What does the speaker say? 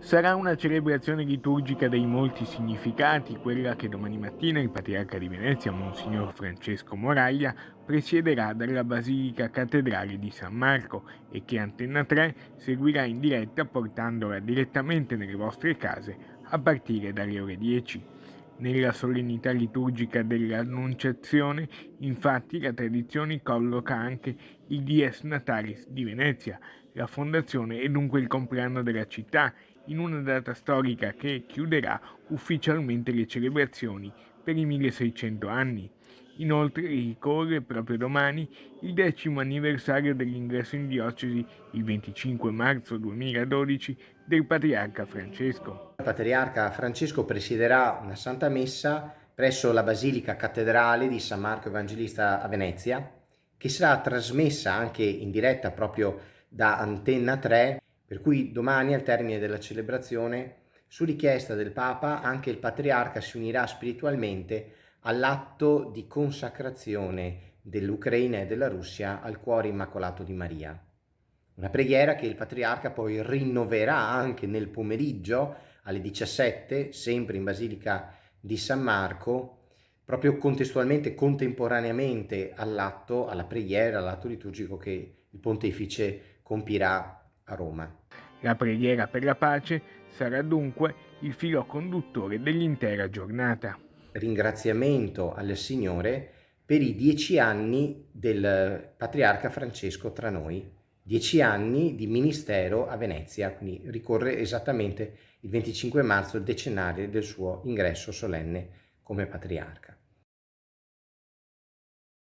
Sarà una celebrazione liturgica dai molti significati, quella che domani mattina il Patriarca di Venezia, Monsignor Francesco Moraglia, presiederà dalla Basilica Cattedrale di San Marco e che Antenna 3 seguirà in diretta portandola direttamente nelle vostre case a partire dalle ore 10. Nella solennità liturgica dell'Annunciazione, infatti, la tradizione colloca anche il Dies Natalis di Venezia, la fondazione e dunque il compleanno della città, in una data storica che chiuderà ufficialmente le celebrazioni per i 1600 anni. Inoltre ricorre proprio domani il 10° anniversario dell'ingresso in diocesi, il 25 marzo 2012, del Patriarca Francesco. Il Patriarca Francesco presiederà una Santa Messa presso la Basilica Cattedrale di San Marco Evangelista a Venezia, che sarà trasmessa anche in diretta proprio da Antenna 3, per cui domani al termine della celebrazione, su richiesta del Papa, anche il Patriarca si unirà spiritualmente all'atto di consacrazione dell'Ucraina e della Russia al cuore immacolato di Maria. Una preghiera che il Patriarca poi rinnoverà anche nel pomeriggio alle 17, sempre in Basilica di San Marco, proprio contestualmente, contemporaneamente all'atto, alla preghiera, all'atto liturgico che il Pontefice compirà a Roma. La preghiera per la pace sarà dunque il filo conduttore dell'intera giornata. Ringraziamento al Signore per i 10 anni del Patriarca Francesco tra noi, 10 anni di ministero a Venezia, quindi ricorre esattamente il 25 marzo, il decennale del suo ingresso solenne come Patriarca.